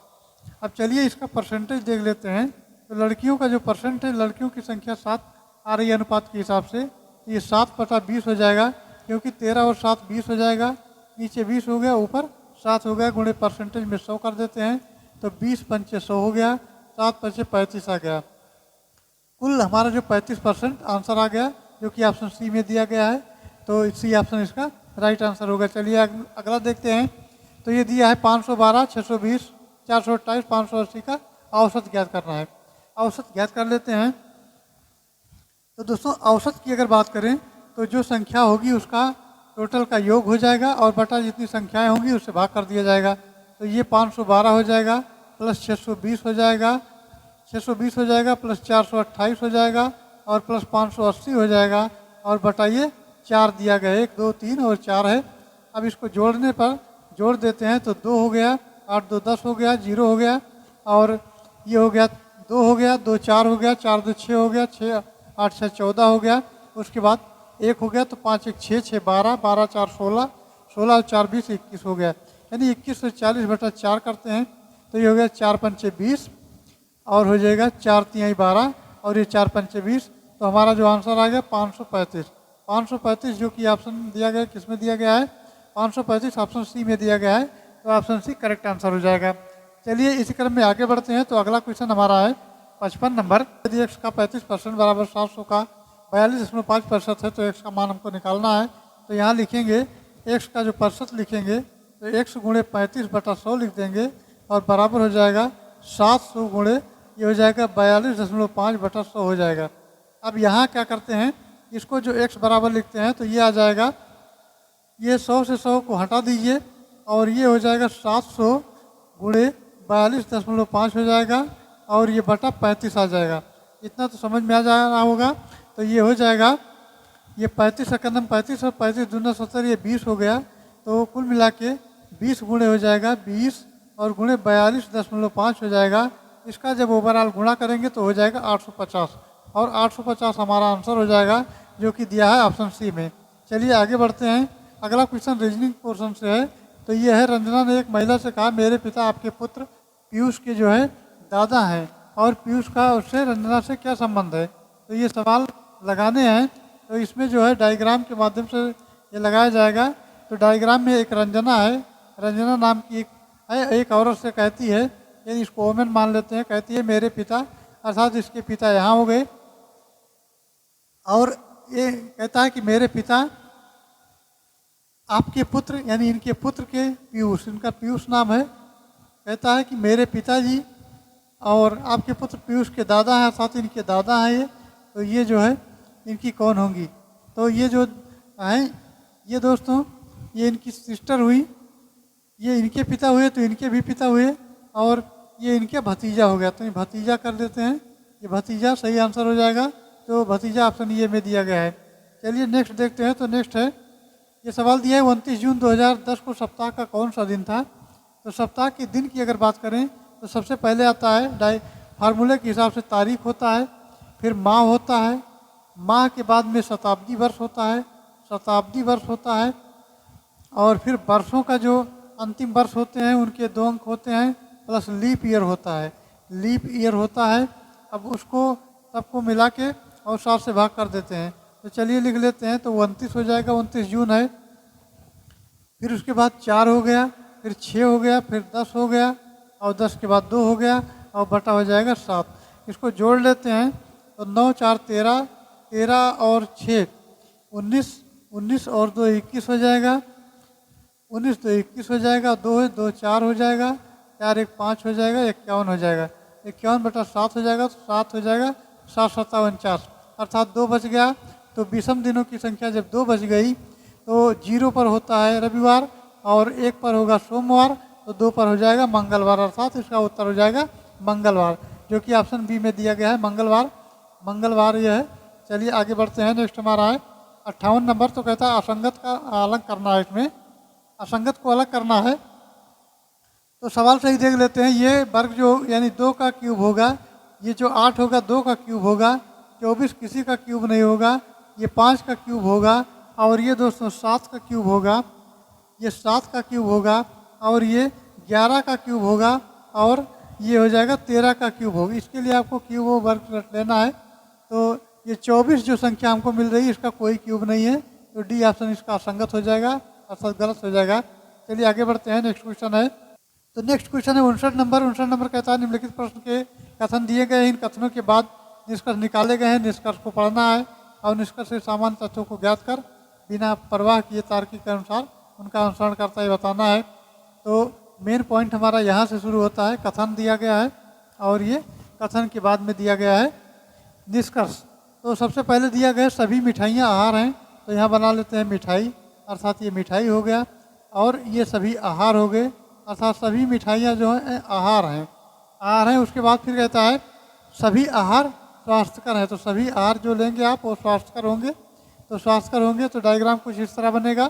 अब चलिए इसका परसेंटेज देख लेते हैं। तो लड़कियों का जो परसेंट है, लड़कियों की संख्या 7 आ रही है अनुपात के हिसाब से, तो ये 7/20 हो जाएगा, क्योंकि 13 और 7 20 हो जाएगा, नीचे 20 हो गया, ऊपर 7 हो गया, गुणे परसेंटेज में 100 कर देते हैं तो 20 पंचे 100 हो गया, 7 पंचे 35 आ गया। कुल हमारा जो 35% आंसर आ गया, जो कि ऑप्शन सी में दिया गया है। तो सी ऑप्शन इसका राइट आंसर होगा। चलिए अगला देखते हैं। तो ये दिया है 512, 620, 428, 580 का औसत ज्ञात करना है। औसत ज्ञात कर लेते हैं। तो दोस्तों औसत की अगर बात करें तो जो संख्या होगी उसका टोटल का योग हो जाएगा और बटा जितनी संख्याएं होंगी उससे भाग कर दिया जाएगा। तो ये 512 हो जाएगा प्लस 620 हो जाएगा, 620 हो जाएगा प्लस 428 हो जाएगा और प्लस 580 हो जाएगा और बटाइए 4 दिया गया, 1 2 3 और 4 है। अब इसको जोड़ने पर जोड़ देते हैं तो 2 हो गया, 8 2 10 हो गया, 0 हो गया और ये हो गया 2 हो गया, 2 4 हो गया, 4 2 6 हो गया, 6 8 6 14 हो गया। उसके बाद 1 हो गया तो 5 1 6 6 12, 12 4 16, 16 और 4 20 21 हो गया, यानी 21 से 40/4 करते हैं तो ये हो गया 4 पंचे 20 और हो जाएगा 4 3 12 और ये 4 पंचे 20। तो हमारा जो आंसर आ गया 535। 535 जो कि ऑप्शन दिया गया, किस में दिया गया है? 535 ऑप्शन सी में दिया गया है। तो ऑप्शन सी करेक्ट आंसर हो जाएगा। चलिए इसी क्रम में आगे बढ़ते हैं। तो अगला क्वेश्चन हमारा है 55 नंबर। यदि एक्स का 35% बराबर 700 का 42.5% है तो एक्स का मान हमको निकालना है। तो यहाँ लिखेंगे एक्स का जो प्रतिशत लिखेंगे तो एक्स गुणे 35/100 लिख देंगे और बराबर हो जाएगा 700 गुणे ये हो जाएगा 42.5/100 हो जाएगा। अब यहाँ क्या करते हैं, इसको जो एक्स बराबर लिखते हैं तो ये आ जाएगा, ये 100 से 100 को हटा दीजिए और ये हो जाएगा 700 गुणे 42.5 हो जाएगा और ये बटा 35 आ जाएगा। इतना तो समझ में आ जा रहा होगा। तो ये हो जाएगा, ये 35 सेकंड 35 और 35 दूना 70, ये 20 हो गया। तो कुल मिला के 20 गुणे हो जाएगा 20 और गुणे 42.5 हो जाएगा। इसका जब ओवरऑल गुणा करेंगे तो हो जाएगा 850 और 850 हमारा आंसर हो जाएगा, जो कि दिया है ऑप्शन सी में। चलिए आगे बढ़ते हैं। अगला क्वेश्चन रीजनिंग पोर्शन से है। तो ये है, रंजना ने एक महिला से कहा मेरे पिता आपके पुत्र पीयूष के जो है दादा हैं और पीयूष का उससे रंजना से क्या संबंध है। तो ये सवाल लगाने हैं। तो इसमें जो है डायग्राम के माध्यम से ये लगाया जाएगा। तो डायग्राम में एक रंजना है, रंजना नाम की एक औरत से कहती है, यानी इसको वोमेन मान लेते हैं, कहती है मेरे पिता, अर्थात इसके पिता यहाँ हो गए, और ये कहता है कि मेरे पिता आपके पुत्र, यानी इनके पुत्र के पीयूष, इनका पीयूष नाम है, कहता है कि मेरे पिताजी और आपके पुत्र पीयूष के दादा हैं, साथ इनके दादा हैं ये, तो ये जो है इनकी कौन होंगी? तो ये जो हैं ये दोस्तों ये इनकी सिस्टर हुई, ये इनके पिता हुए तो इनके भी पिता हुए, और ये इनके भतीजा हो गया, तो ये भतीजा कर देते हैं, ये भतीजा सही आंसर हो जाएगा। तो भतीजा ऑप्शन ये में दिया गया है। चलिए नेक्स्ट देखते हैं। तो नेक्स्ट है, ये सवाल दिया है 29 जून 2010 को सप्ताह का कौन सा दिन था? तो सप्ताह के दिन की अगर बात करें तो सबसे पहले आता है फार्मूले के हिसाब से तारीख होता है, फिर माह होता है, माह के बाद में शताब्दी वर्ष होता है, शताब्दी वर्ष होता है, और फिर वर्षों का जो अंतिम वर्ष होते हैं उनके 2 अंक होते हैं, प्लस लीप ईयर होता है, लीप ईयर होता है। अब उसको सबको मिला के और 7 से भाग कर देते हैं। तो चलिए लिख लेते हैं। तो 29 हो जाएगा, 29 जून है, फिर उसके बाद 4 हो गया, फिर 6 हो गया, फिर 10 हो गया, और 10 के बाद 2 हो गया, और बटा हो जाएगा 7। इसको जोड़ लेते हैं तो 9 4 13, 13 और 6 19, 19 और 2 21 हो जाएगा, 19 2 21 हो जाएगा, 2 है 2 4 हो जाएगा, 4 1 5 हो जाएगा, 51 हो जाएगा, 51 बटा 7 हो जाएगा, तो 7 हो जाएगा, 7 7 49, अर्थात 2 बच गया। तो विषम दिनों की संख्या जब 2 बच गई तो 0 पर होता है रविवार, और 1 पर होगा सोमवार, तो 2 पर हो जाएगा मंगलवार, अर्थात इसका उत्तर हो जाएगा मंगलवार, जो कि ऑप्शन बी में दिया गया है, मंगलवार। मंगलवार यह है। चलिए आगे बढ़ते हैं। नेक्स्ट हमारा है 58 नंबर। तो कहता है असंगत का अलग करना है, इसमें असंगत को अलग करना है। तो सवाल सही देख लेते हैं। ये वर्ग जो यानी 2 का क्यूब होगा, ये जो 8 होगा 2 का क्यूब होगा, 24 किसी का क्यूब नहीं होगा, ये 5 का क्यूब होगा, और ये दोस्तों 7 का क्यूब होगा, ये 7 का क्यूब होगा, और ये 11 का क्यूब होगा, और ये हो जाएगा 13 का क्यूब होगा। इसके लिए आपको क्यूब और वर्ग रख लेना है। तो ये 24 जो संख्या हमको मिल रही है इसका कोई क्यूब नहीं है, तो डी ऑप्शन इसका असंगत हो जाएगा, अर्थात गलत हो जाएगा। चलिए आगे बढ़ते हैं। नेक्स्ट क्वेश्चन है। तो नेक्स्ट क्वेश्चन है 59 नंबर। 59 नंबर कहता है निम्नलिखित प्रश्न के कथन दिए गए, इन कथनों के बाद निष्कर्ष निकाले गए हैं, निष्कर्ष को पढ़ना है, और निष्कर्ष से सामान्य तथ्यों को ज्ञात कर बिना परवाह किए तार्किक के अनुसार उनका अनुसरण करता है बताना है। तो मेन पॉइंट हमारा यहाँ से शुरू होता है, कथन दिया गया है, और ये कथन के बाद में दिया गया है निष्कर्ष। तो सबसे पहले दिया गया सभी मिठाइयाँ आहार हैं, तो यहाँ बना लेते हैं मिठाई, अर्थात ये मिठाई हो गया, और ये सभी आहार हो गए, अर्थात सभी मिठाइयाँ जो हैं आहार हैं, आहार हैं। उसके बाद फिर कहता है सभी आहार स्वास्थ्यकर हैं, तो सभी आहार जो लेंगे आप वो स्वास्थ्यकर होंगे, तो स्वास्थ्यकर होंगे तो डायग्राम कुछ इस तरह बनेगा।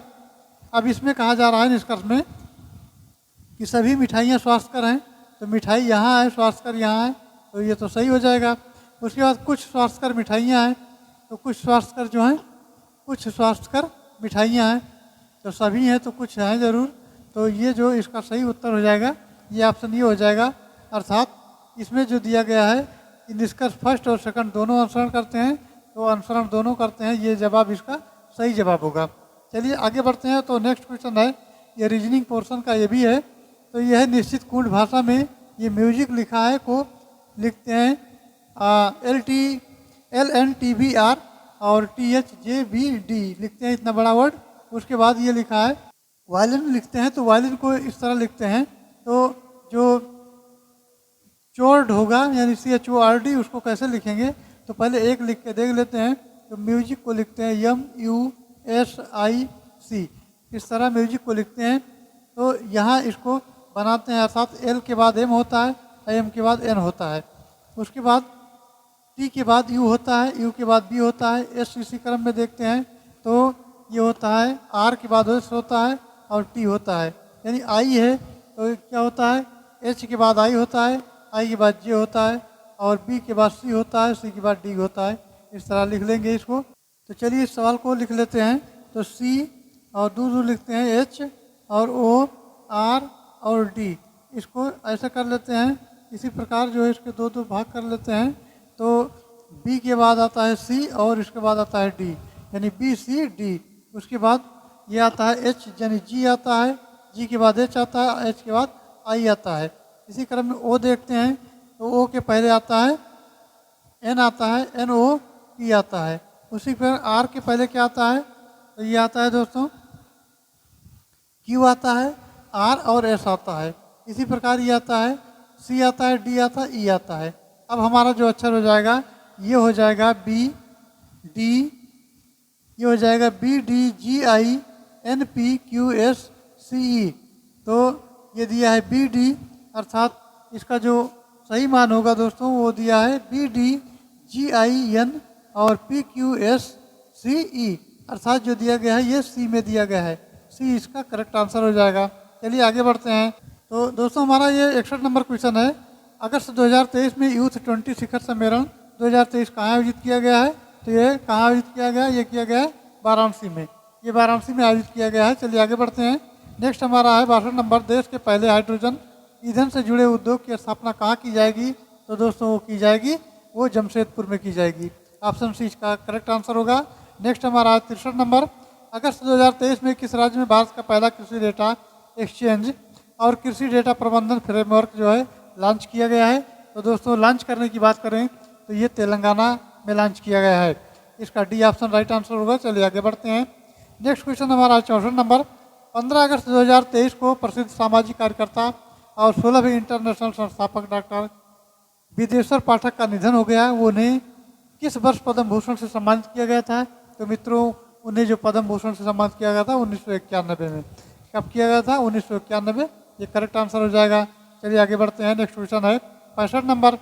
अब इसमें कहा जा रहा है निष्कर्ष में कि सभी मिठाइयाँ स्वास्थ्यकर हैं, तो मिठाई यहाँ है, स्वास्थ्यकर यहाँ है, तो ये तो सही हो जाएगा। उसके बाद कुछ स्वास्थ्यकर मिठाइयाँ हैं, तो कुछ स्वास्थ्यकर जो हैं, कुछ स्वास्थ्यकर मिठाइयाँ हैं, तो सभी हैं तो कुछ हैं ज़रूर, तो ये जो इसका सही उत्तर हो जाएगा ये ऑप्शन ये हो जाएगा। अर्थात इसमें जो दिया गया है कि निष्कर्ष फर्स्ट और सेकंड दोनों अनुसरण करते हैं, तो अनुसरण दोनों करते हैं, ये जवाब इसका सही जवाब होगा। चलिए आगे बढ़ते हैं। तो नेक्स्ट क्वेश्चन है, ये रीजनिंग पोर्शन का ये भी है। तो यह है निश्चित कुंड भाषा में ये म्यूजिक लिखा है को लिखते हैं LNTBR और THJBD लिखते हैं, इतना बड़ा वर्ड। उसके बाद ये लिखा है वायलिन लिखते हैं, तो वायलिन को इस तरह लिखते हैं। तो जो चोर्ड होगा यानी CHORD उसको कैसे लिखेंगे? तो पहले एक लिख के देख लेते हैं। तो म्यूजिक को लिखते हैं MUSIC, इस तरह म्यूजिक को लिखते हैं। तो यहाँ इसको बनाते हैं, अर्थात L के बाद M होता है, M के बाद N होता है, उसके बाद T के बाद U होता है, U के बाद B होता है, S इसी क्रम में देखते हैं। तो ये होता है R के बाद S होता है और T होता है, यानी I है तो क्या होता है H के बाद I होता है, I के बाद J होता है, और B के बाद C होता है, C के बाद D होता है। इस तरह लिख लेंगे इसको। तो चलिए इस सवाल को लिख लेते हैं। तो C और दूर लिखते हैं H और O R और D, इसको ऐसा कर लेते हैं। इसी प्रकार जो है इसके दो दो भाग कर लेते हैं। तो B के बाद आता है C और इसके बाद आता है D, यानी B C D। उसके बाद ये आता है H यानी G आता है, G के बाद H आता है, H के बाद I आता है। इसी क्रम में O देखते हैं। तो O के पहले आता है N आता है, NO P आता है। उसी पर R के पहले क्या आता है? तो ये आता है दोस्तों Q आता है, R और S आता है। इसी प्रकार ये आता है सी आता है, डी आता है, ई आता है। अब हमारा जो अक्षर हो जाएगा ये हो जाएगा बी डी, ये हो जाएगा B D G I N P Q S C E. तो ये दिया है बी डी, अर्थात इसका जो सही मान होगा दोस्तों वो दिया है B D G I N और P Q S C E, अर्थात जो दिया गया है ये सी में दिया गया है, सी इसका करेक्ट आंसर हो जाएगा। चलिए आगे बढ़ते हैं। तो दोस्तों हमारा ये 61 नंबर क्वेश्चन है। अगस्त 2023 में यूथ 20 शिखर सम्मेलन 2023 कहाँ आयोजित किया गया है? तो ये कहाँ आयोजित किया गया है? ये किया गया है वाराणसी में, ये वाराणसी में आयोजित किया गया है। चलिए आगे बढ़ते हैं। नेक्स्ट हमारा है 62 नंबर, देश के पहले हाइड्रोजन ईंधन से जुड़े उद्योग की स्थापना कहाँ की जाएगी? तो दोस्तों वो की जाएगी वो जमशेदपुर में की जाएगी। ऑप्शन सी इसका करेक्ट आंसर होगा। नेक्स्ट हमारा 63 नंबर, अगस्त 2023 में किस राज्य में भारत का पहला कृषि डेटा एक्सचेंज और कृषि डेटा प्रबंधन फ्रेमवर्क जो है लॉन्च किया गया है? तो दोस्तों लॉन्च करने की बात करें तो ये तेलंगाना में लॉन्च किया गया है, इसका डी ऑप्शन राइट आंसर होगा। चलिए आगे बढ़ते हैं। नेक्स्ट क्वेश्चन हमारा 64 नंबर, 15 अगस्त 2023 को प्रसिद्ध सामाजिक कार्यकर्ता और 16वीं इंटरनेशनल संस्थापक डॉक्टर विदेश्वर पाठक का निधन हो गया। वो उन्हें किस वर्ष पद्म भूषण से सम्मानित किया गया था? तो मित्रों उन्हें जो पद्म भूषण से सम्मानित किया गया था 1991 में। कब किया गया था? 1991, ये करेक्ट आंसर हो जाएगा। चलिए आगे बढ़ते हैं। नेक्स्ट क्वेश्चन है 65 नंबर,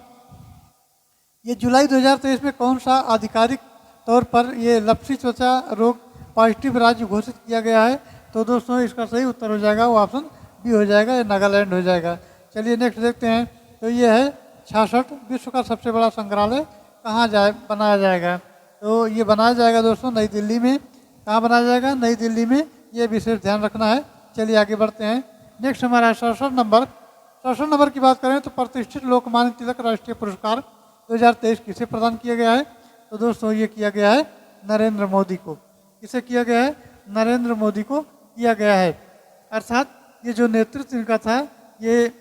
ये जुलाई 2023 में कौन सा आधिकारिक तौर पर ये लपसी त्वचा रोग पॉजिटिव राज्य घोषित किया गया है? तो दोस्तों इसका सही उत्तर हो जाएगा वो ऑप्शन बी हो जाएगा, ये नागालैंड हो जाएगा। चलिए नेक्स्ट देखते हैं। तो ये है 66, विश्व का सबसे बड़ा संग्रहालय कहाँ बनाया जाएगा? तो ये बनाया जाएगा दोस्तों नई दिल्ली में। कहाँ बनाया जाएगा? नई दिल्ली में, ये विशेष ध्यान रखना है। चलिए आगे बढ़ते हैं। नेक्स्ट हमारा 67 नंबर, 67 नंबर की बात करें तो प्रतिष्ठित लोकमान्य तिलक राष्ट्रीय पुरस्कार 2023 किसे प्रदान किया गया है? तो दोस्तों ये किया गया है नरेंद्र मोदी को। किसे किया गया है? नरेंद्र मोदी को किया गया है। अर्थात ये जो नेतृत्व इनका था ये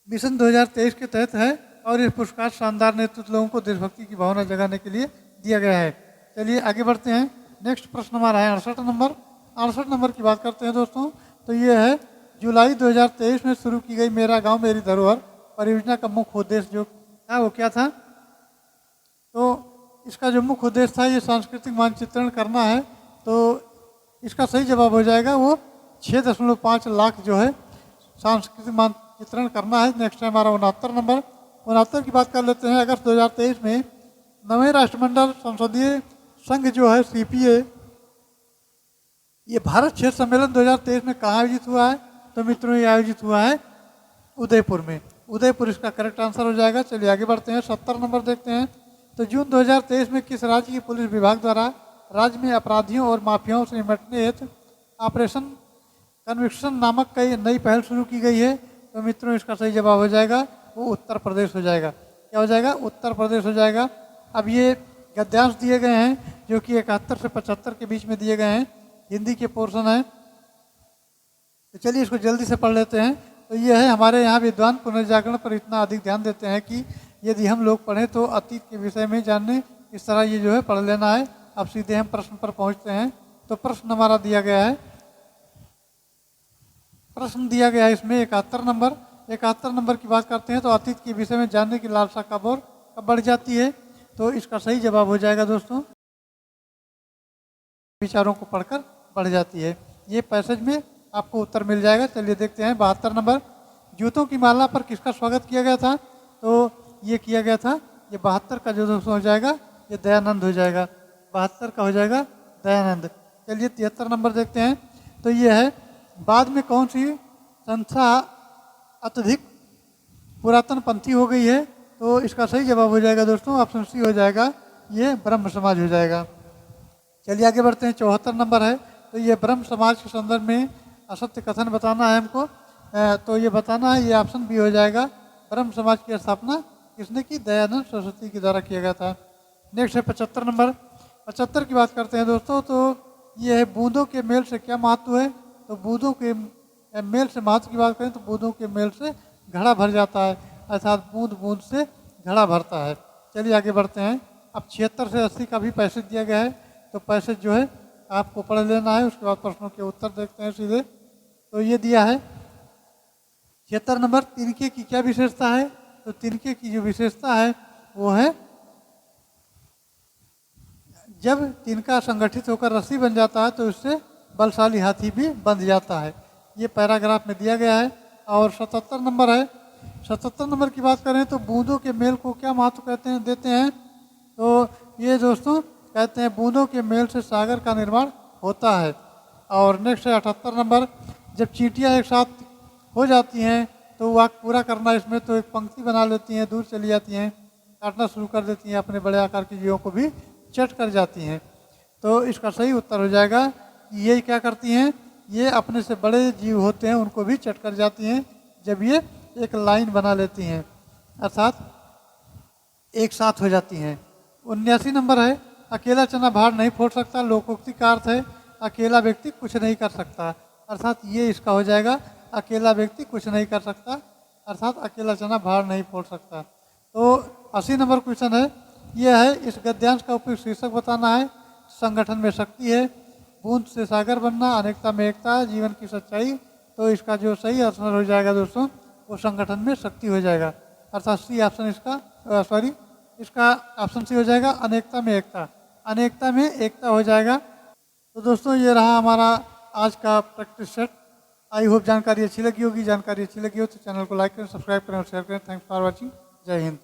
मिशन 2023 के तहत है और ये पुरस्कार शानदार नेतृत्व लोगों को देशभक्ति की भावना जगाने के लिए दिया गया है। चलिए आगे बढ़ते हैं। नेक्स्ट प्रश्न हमारा है 68 नंबर। 68 नंबर की बात करते हैं दोस्तों। तो ये है जुलाई 2023 में शुरू की गई मेरा गांव मेरी धरोहर परियोजना का मुख्य उद्देश्य जो था वो क्या था? तो इसका जो मुख्य उद्देश्य था ये सांस्कृतिक मानचित्रण करना है। तो इसका सही जवाब हो जाएगा वो 6.5 लाख जो है सांस्कृतिक मानचित्रण करना है। नेक्स्ट है हमारा 69 नंबर। 69 की बात कर लेते हैं। अगस्त 2023 में 9वें राष्ट्रमंडल संसदीय संघ जो है सीपीए, ये भारत क्षेत्र सम्मेलन 2023 में कहाँ आयोजित हुआ है? तो मित्रों ये आयोजित हुआ है उदयपुर में। उदयपुर इसका करेक्ट आंसर हो जाएगा। चलिए आगे बढ़ते हैं। 70 नंबर देखते हैं। तो जून 2023 में किस राज्य की पुलिस विभाग द्वारा राज्य में अपराधियों और माफियाओं से निपटने हेतु ऑपरेशन कन्विक्शन नामक कई नई पहल शुरू की गई है? तो मित्रों इसका सही जवाब हो जाएगा वो उत्तर प्रदेश हो जाएगा। क्या हो जाएगा? उत्तर प्रदेश हो जाएगा। अब ये गद्यांश दिए गए हैं जो कि 71 से 75 के बीच में दिए गए हैं, हिंदी के पोर्शन है। तो चलिए इसको जल्दी से पढ़ लेते हैं। तो ये है हमारे यहाँ विद्वान पुनर्जागरण पर इतना अधिक ध्यान देते हैं कि यदि हम लोग पढ़ें तो अतीत के विषय में जानने इस तरह ये जो है पढ़ लेना है। अब सीधे हम प्रश्न पर पहुँचते हैं। तो प्रश्न हमारा दिया गया है, प्रश्न दिया गया है इसमें 71 नंबर। 71 नंबर की बात करते हैं तो अतीत के विषय में जानने की लालसा कब और कब बढ़ जाती है? तो इसका सही जवाब हो जाएगा दोस्तों विचारों को पढ़कर बढ़ जाती है। ये पैसेज में आपको उत्तर मिल जाएगा। चलिए देखते हैं 72 नंबर, जूतों की माला पर किसका स्वागत किया गया था? तो ये किया गया था, ये 72 का जो दोस्तों हो जाएगा ये दयानंद हो जाएगा। 72 का हो जाएगा दयानंद। चलिए 73 नंबर देखते हैं। तो ये है बाद में कौन सी संस्था अत्यधिक पुरातन पंथी हो गई है? तो इसका सही जवाब हो जाएगा दोस्तों ऑप्शन सी हो जाएगा, ये ब्रह्म समाज हो जाएगा। चलिए आगे बढ़ते हैं। 74 नंबर है। तो ये ब्रह्म समाज के संदर्भ में असत्य कथन बताना है हमको। तो ये बताना है, ये ऑप्शन बी हो जाएगा। ब्रह्म समाज की स्थापना किसने की? दयानंद सरस्वती के द्वारा किया गया था। नेक्स्ट है 75 नंबर। 75 की बात करते हैं दोस्तों। तो ये है बूंदों के मेल से क्या महत्व है? तो बूंदों के मेल से महत्व की बात करें तो बूंदों के मेल से घड़ा भर जाता है, अर्थात बूंद बूंद से घड़ा भरता है। चलिए आगे बढ़ते हैं। अब 76 से 80 का भी पैसेज दिया गया है। तो पैसेज जो है आपको पढ़ लेना है, उसके बाद प्रश्नों के उत्तर देखते हैं सीधे। तो ये दिया है 76 नंबर, तिनके की क्या विशेषता है? तो तिनके की जो विशेषता है वो है जब तिनका संगठित होकर रस्सी बन जाता है तो उससे बलशाली हाथी भी बंध जाता है। ये पैराग्राफ में दिया गया है। और 77 नंबर है। 77 नंबर की बात करें तो बूंदों के मेल को क्या महत्व कहते हैं देते हैं? तो ये दोस्तों कहते हैं बूंदों के मेल से सागर का निर्माण होता है। और नेक्स्ट है 78 नंबर, जब चींटियाँ एक साथ हो जाती हैं तो वाक्य पूरा करना, इसमें तो एक पंक्ति बना लेती हैं, दूर चली जाती हैं, काटना शुरू कर देती हैं, अपने बड़े आकार की जीवों को भी चट कर जाती हैं। तो इसका सही उत्तर हो जाएगा कि ये क्या करती हैं, ये अपने से बड़े जीव होते हैं उनको भी चट कर जाती हैं जब ये एक लाइन बना लेती हैं, अर्थात एक साथ हो जाती हैं। 79 नंबर है, अकेला चना भार नहीं फोड़ सकता। लोकोक्ति का अर्थ है अकेला व्यक्ति कुछ नहीं कर सकता, अर्थात ये इसका हो जाएगा अकेला व्यक्ति कुछ नहीं कर सकता, अर्थात अकेला चना भार नहीं फोड़ सकता। तो 80 नंबर क्वेश्चन है, यह है इस गद्यांश का उपयोग शीर्षक बताना है। संगठन में शक्ति है, बूंद से सागर बनना, अनेकता में एकता, जीवन की सच्चाई। तो इसका जो सही आंसर हो जाएगा दोस्तों वो संगठन में शक्ति हो जाएगा, अर्थात सी ऑप्शन इसका इसका ऑप्शन सी हो जाएगा अनेकता में एकता, अनेकता में एकता हो जाएगा। तो दोस्तों ये रहा हमारा आज का प्रैक्टिस सेट। आई होप जानकारी अच्छी लगी होगी। जानकारी अच्छी लगी हो तो चैनल को लाइक करें, सब्सक्राइब करें और शेयर करें। Thanks for watching. जय हिंद।